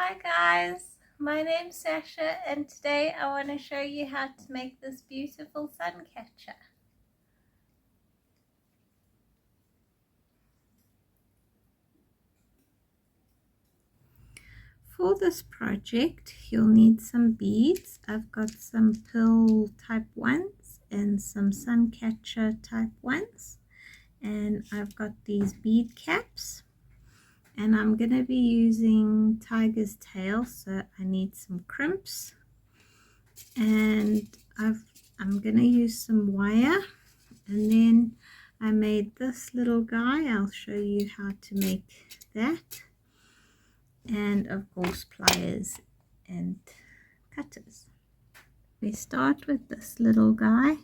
Hi guys, my name's Sasha and today I want to show you how to make this beautiful sun catcher. For this project you'll need some beads. I've got some pearl type ones and some sun catcher type ones, and I've got these bead caps. And I'm going to be using tiger's tail, so I need some crimps, and I'm going to use some wire, and then I made this little guy. I'll show you how to make that, and of course pliers and cutters. We start with this little guy.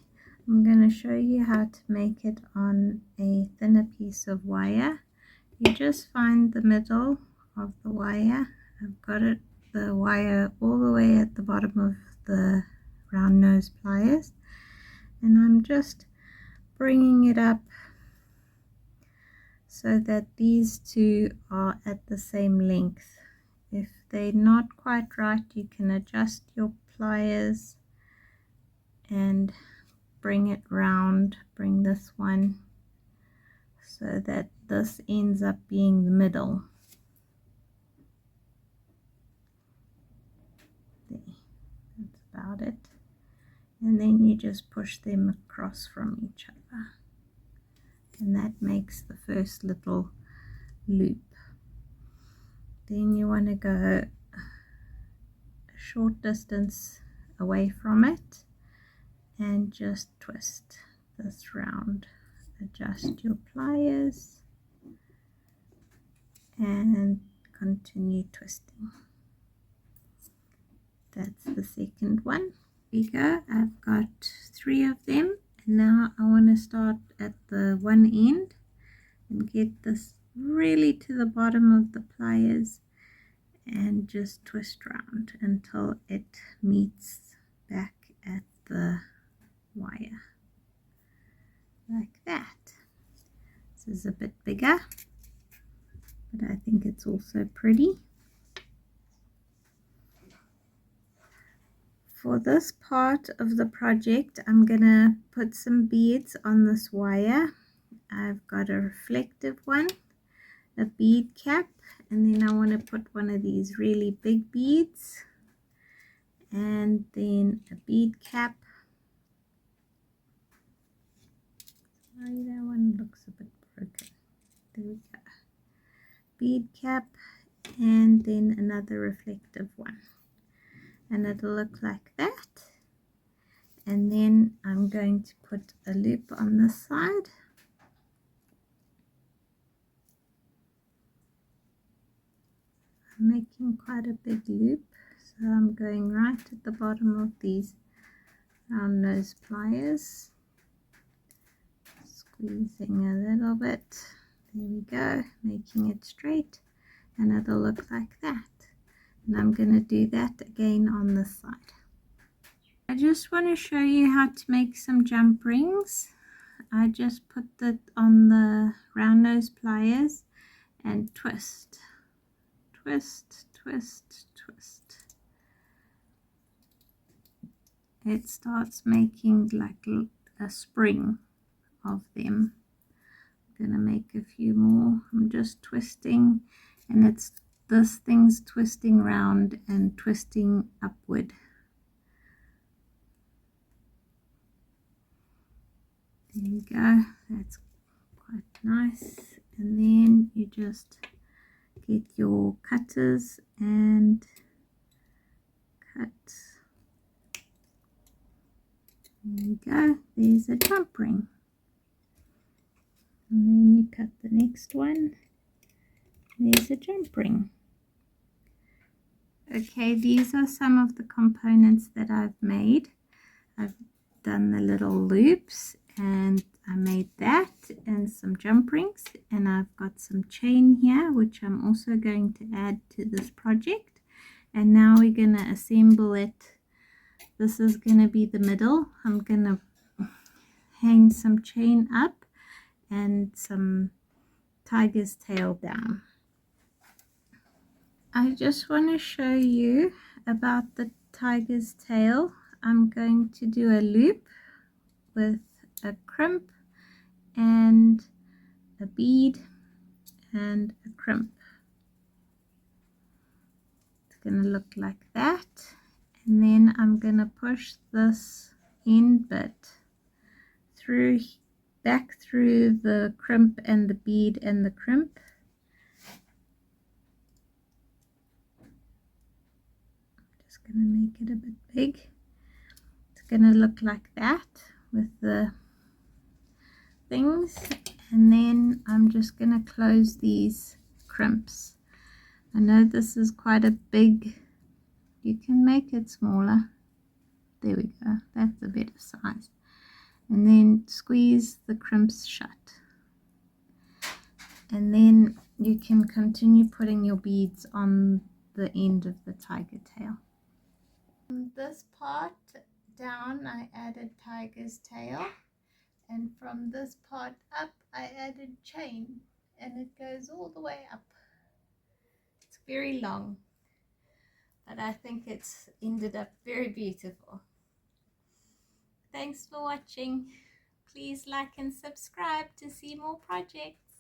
I'm going to show you how to make it on a thinner piece of wire. You just find the middle of the wire. I've got the wire all the way at the bottom of the round nose pliers, and I'm just bringing it up so that these two are at the same length. If they're not quite right, you can adjust your pliers and bring it round, bring this one so that this ends up being the middle. There, that's about it. And then you just push them across from each other, and that makes the first little loop. Then you want to go a short distance away from it and just twist this round. Adjust your pliers and continue twisting. That's the second one. Here we go. I've got 3 of them, and now I want to start at the one end and get this really to the bottom of the pliers and just twist round until it meets back at the wire, like that. This is a bit bigger, but I think it's also pretty. For this part of the project, I'm gonna put some beads on this wire. I've got a reflective one, a bead cap, and then I want to put one of these really big beads, and then a bead cap. Sorry, that one looks a bit broken. There we go. Bead cap, and then another reflective one, and it'll look like that. And then I'm going to put a loop on this side. I'm making quite a big loop, so I'm going right at the bottom of these round nose pliers, squeezing a little bit. There we go, making it straight, and it'll look like that. And I'm going to do that again on this side. I just want to show you how to make some jump rings. I just put that on the round nose pliers and twist, twist, twist, twist. It starts making like a spring of them. I'm gonna make a few more. I'm just twisting, and it's this thing's twisting round and twisting upward. There you go, that's quite nice. And then you just get your cutters and cut. There you go, there's a jump ring. And then you cut the next one. There's a jump ring. Okay, these are some of the components that I've made. I've done the little loops, and I made that and some jump rings, and I've got some chain here which I'm also going to add to this project. And now we're going to assemble it. This is going to be the middle. I'm going to hang some chain up and some tiger's tail down. I just want to show you about the tiger's tail. I'm going to do a loop with a crimp and a bead and a crimp. It's going to look like that, and then I'm going to push this end bit through, back through the crimp and the bead and the crimp. Just going to make it a bit big. It's going to look like that with the things, and then I'm just going to close these crimps. I know this is quite a big, you can make it smaller. There we go, that's a better size. And then squeeze the crimps shut, and then you can continue putting your beads on the end of the tiger tail. From this part down I added tiger's tail, and from this part up I added chain, and it goes all the way up. It's very long, but I think it's ended up very beautiful. Thanks for watching. Please like and subscribe to see more projects.